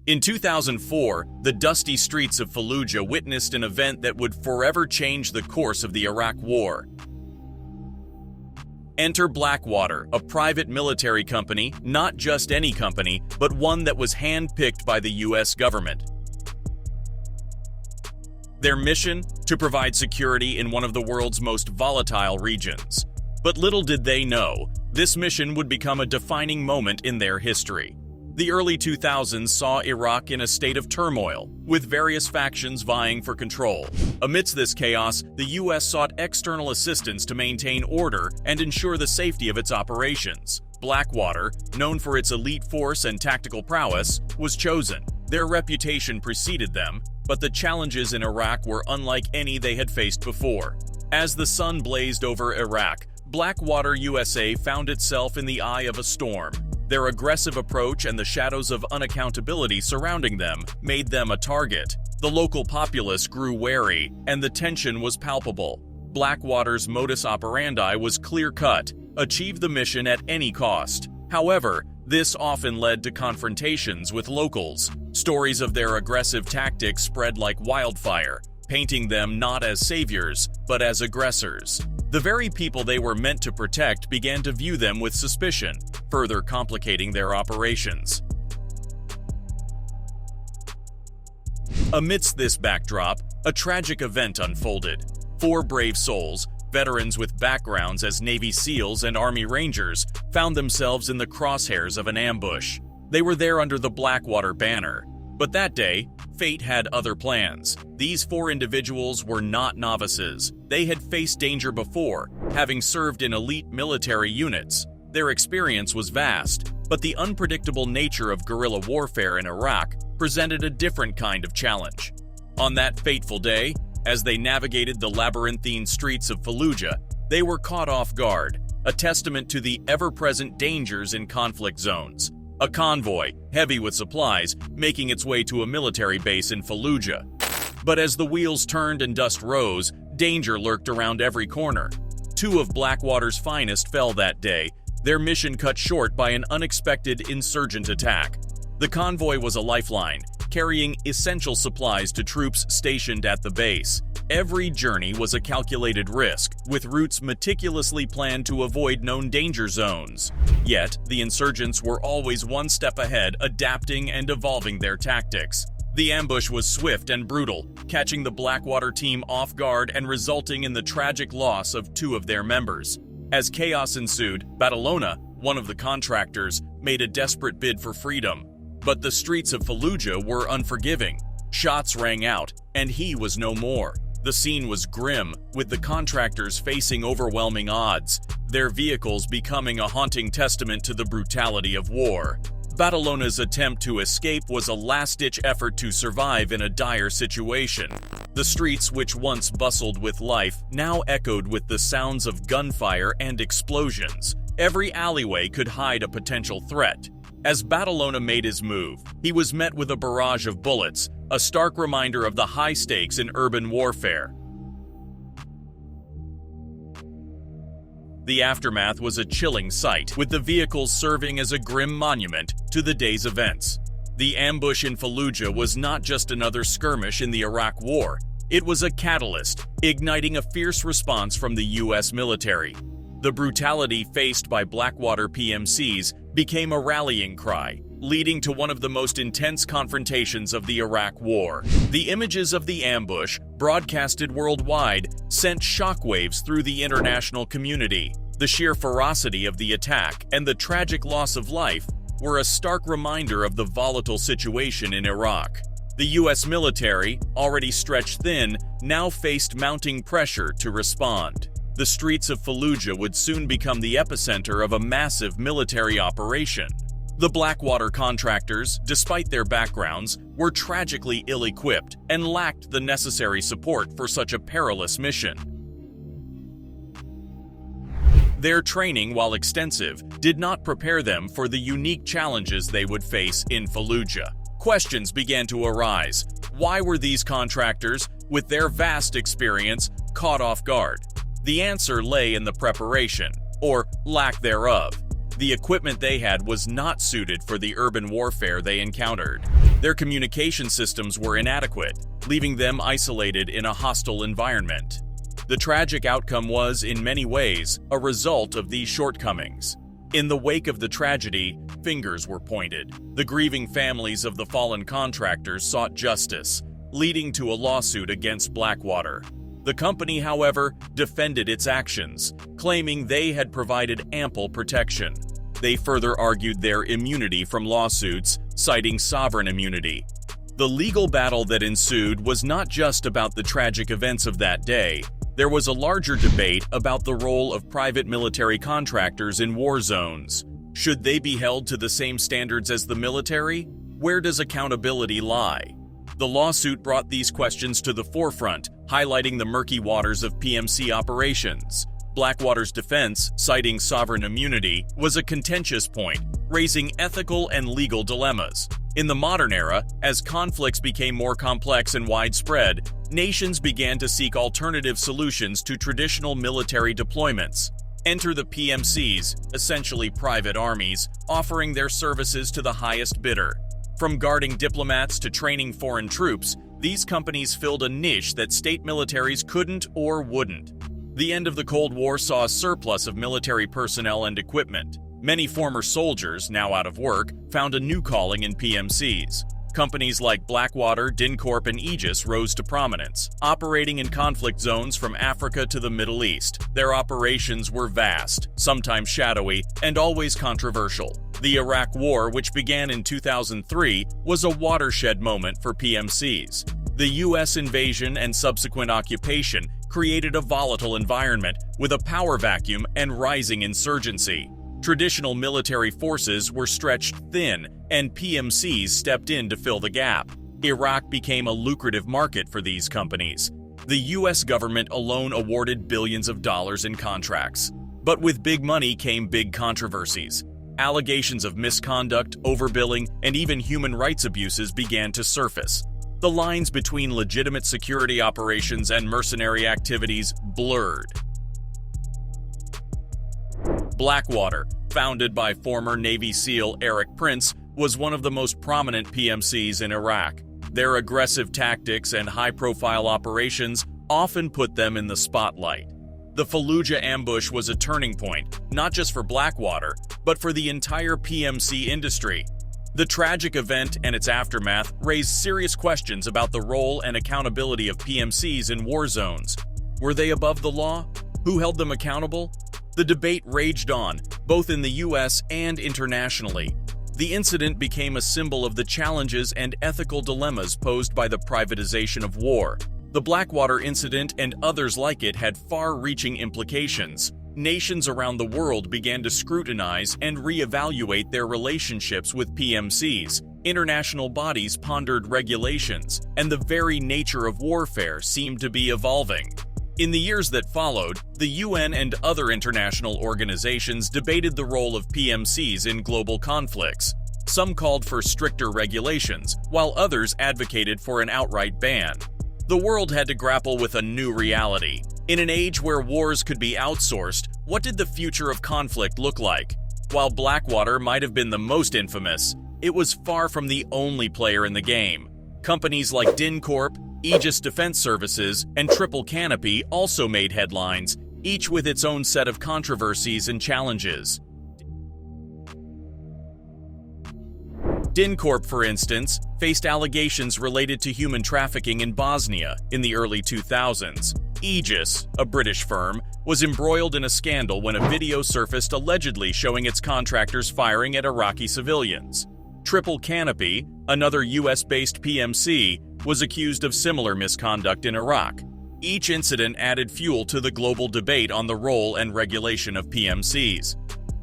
In 2004, the dusty streets of Fallujah witnessed an event that would forever change the course of the Iraq War. Enter Blackwater, a private military company, not just any company, but one that was handpicked by the US government. Their mission? To provide security in one of the world's most volatile regions. But little did they know, this mission would become a defining moment in their history. The early 2000s saw Iraq in a state of turmoil, with various factions vying for control. Amidst this chaos, the US sought external assistance to maintain order and ensure the safety of its operations. Blackwater, known for its elite force and tactical prowess, was chosen. Their reputation preceded them, but the challenges in Iraq were unlike any they had faced before. As the sun blazed over Iraq, Blackwater USA found itself in the eye of a storm. Their aggressive approach and the shadows of unaccountability surrounding them made them a target. The local populace grew wary, and the tension was palpable. Blackwater's modus operandi was clear-cut: achieve the mission at any cost. However, this often led to confrontations with locals. Stories of their aggressive tactics spread like wildfire, painting them not as saviors, but as aggressors. The very people they were meant to protect began to view them with suspicion, further complicating their operations. Amidst this backdrop, a tragic event unfolded. 4 brave souls, veterans with backgrounds as Navy SEALs and Army Rangers, found themselves in the crosshairs of an ambush. They were there under the Blackwater banner. But that day, fate had other plans. These 4 individuals were not novices. They had faced danger before, having served in elite military units. Their experience was vast, but the unpredictable nature of guerrilla warfare in Iraq presented a different kind of challenge. On that fateful day, as they navigated the labyrinthine streets of Fallujah, they were caught off guard, a testament to the ever-present dangers in conflict zones. A convoy, heavy with supplies, making its way to a military base in Fallujah. But as the wheels turned and dust rose, danger lurked around every corner. 2 of Blackwater's finest fell that day, their mission cut short by an unexpected insurgent attack. The convoy was a lifeline, carrying essential supplies to troops stationed at the base. Every journey was a calculated risk, with routes meticulously planned to avoid known danger zones. Yet, the insurgents were always one step ahead, adapting and evolving their tactics. The ambush was swift and brutal, catching the Blackwater team off guard and resulting in the tragic loss of 2 of their members. As chaos ensued, Fallujah, one of the contractors, made a desperate bid for freedom. But the streets of Fallujah were unforgiving. Shots rang out, and he was no more. The scene was grim, with the contractors facing overwhelming odds, their vehicles becoming a haunting testament to the brutality of war. Fallujah's attempt to escape was a last-ditch effort to survive in a dire situation. The streets, which once bustled with life, now echoed with the sounds of gunfire and explosions. Every alleyway could hide a potential threat. As Fallujah made his move, he was met with a barrage of bullets, a stark reminder of the high stakes in urban warfare. The aftermath was a chilling sight, with the vehicles serving as a grim monument to the day's events. The ambush in Fallujah was not just another skirmish in the Iraq War. It was a catalyst, igniting a fierce response from the US military. The brutality faced by Blackwater PMCs became a rallying cry, leading to one of the most intense confrontations of the Iraq War. The images of the ambush, broadcasted worldwide, sent shockwaves through the international community. The sheer ferocity of the attack and the tragic loss of life were a stark reminder of the volatile situation in Iraq. The US military, already stretched thin, now faced mounting pressure to respond. The streets of Fallujah would soon become the epicenter of a massive military operation. The Blackwater contractors, despite their backgrounds, were tragically ill-equipped and lacked the necessary support for such a perilous mission. Their training, while extensive, did not prepare them for the unique challenges they would face in Fallujah. Questions began to arise. Why were these contractors, with their vast experience, caught off guard? The answer lay in the preparation, or lack thereof. The equipment they had was not suited for the urban warfare they encountered. Their communication systems were inadequate, leaving them isolated in a hostile environment. The tragic outcome was, in many ways, a result of these shortcomings. In the wake of the tragedy, fingers were pointed. The grieving families of the fallen contractors sought justice, leading to a lawsuit against Blackwater. The company, however, defended its actions, claiming they had provided ample protection. They further argued their immunity from lawsuits, citing sovereign immunity. The legal battle that ensued was not just about the tragic events of that day. There was a larger debate about the role of private military contractors in war zones. Should they be held to the same standards as the military? Where does accountability lie? The lawsuit brought these questions to the forefront, highlighting the murky waters of PMC operations. Blackwater's defense, citing sovereign immunity, was a contentious point, raising ethical and legal dilemmas. In the modern era, as conflicts became more complex and widespread, nations began to seek alternative solutions to traditional military deployments. Enter the PMCs, essentially private armies, offering their services to the highest bidder. From guarding diplomats to training foreign troops, these companies filled a niche that state militaries couldn't or wouldn't. The end of the Cold War saw a surplus of military personnel and equipment. Many former soldiers, now out of work, found a new calling in PMCs. Companies like Blackwater, DynCorp, and Aegis rose to prominence, operating in conflict zones from Africa to the Middle East. Their operations were vast, sometimes shadowy, and always controversial. The Iraq War, which began in 2003, was a watershed moment for PMCs. The U.S. invasion and subsequent occupation created a volatile environment with a power vacuum and rising insurgency. Traditional military forces were stretched thin, and PMCs stepped in to fill the gap. Iraq became a lucrative market for these companies. The U.S. government alone awarded billions of dollars in contracts. But with big money came big controversies. Allegations of misconduct, overbilling, and even human rights abuses began to surface. The lines between legitimate security operations and mercenary activities blurred. Blackwater, founded by former Navy SEAL Eric Prince, was one of the most prominent PMCs in Iraq. Their aggressive tactics and high-profile operations often put them in the spotlight. The Fallujah ambush was a turning point, not just for Blackwater, but for the entire PMC industry. The tragic event and its aftermath raised serious questions about the role and accountability of PMCs in war zones. Were they above the law? Who held them accountable? The debate raged on, both in the U.S. and internationally. The incident became a symbol of the challenges and ethical dilemmas posed by the privatization of war. The Blackwater incident and others like it had far-reaching implications. Nations around the world began to scrutinize and reevaluate their relationships with PMCs. International bodies pondered regulations, and the very nature of warfare seemed to be evolving. In the years that followed, the UN and other international organizations debated the role of PMCs in global conflicts. Some called for stricter regulations, while others advocated for an outright ban. The world had to grapple with a new reality. In an age where wars could be outsourced, what did the future of conflict look like? While Blackwater might have been the most infamous, it was far from the only player in the game. Companies like DynCorp, Aegis Defense Services, and Triple Canopy also made headlines, each with its own set of controversies and challenges. DynCorp, for instance, faced allegations related to human trafficking in Bosnia in the early 2000s. Aegis, a British firm, was embroiled in a scandal when a video surfaced allegedly showing its contractors firing at Iraqi civilians. Triple Canopy, another US-based PMC, was accused of similar misconduct in Iraq. Each incident added fuel to the global debate on the role and regulation of PMCs.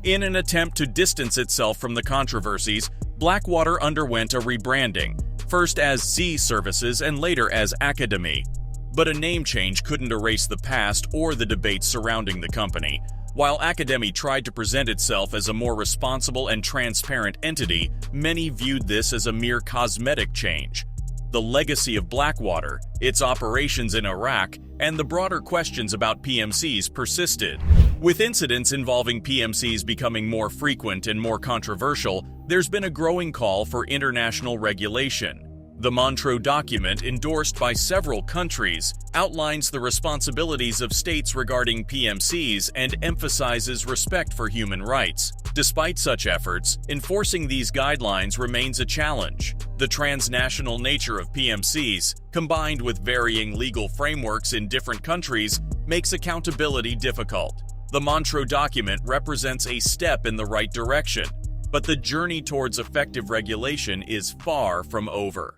In an attempt to distance itself from the controversies, Blackwater underwent a rebranding, first as Z Services and later as Academy. But a name change couldn't erase the past or the debates surrounding the company. While Academy tried to present itself as a more responsible and transparent entity, many viewed this as a mere cosmetic change. The legacy of Blackwater, its operations in Iraq, and the broader questions about PMCs persisted. With incidents involving PMCs becoming more frequent and more controversial, there's been a growing call for international regulation. The Montreux Document, endorsed by several countries, outlines the responsibilities of states regarding PMCs and emphasizes respect for human rights. Despite such efforts, enforcing these guidelines remains a challenge. The transnational nature of PMCs, combined with varying legal frameworks in different countries, makes accountability difficult. The Montreux Document represents a step in the right direction, but the journey towards effective regulation is far from over.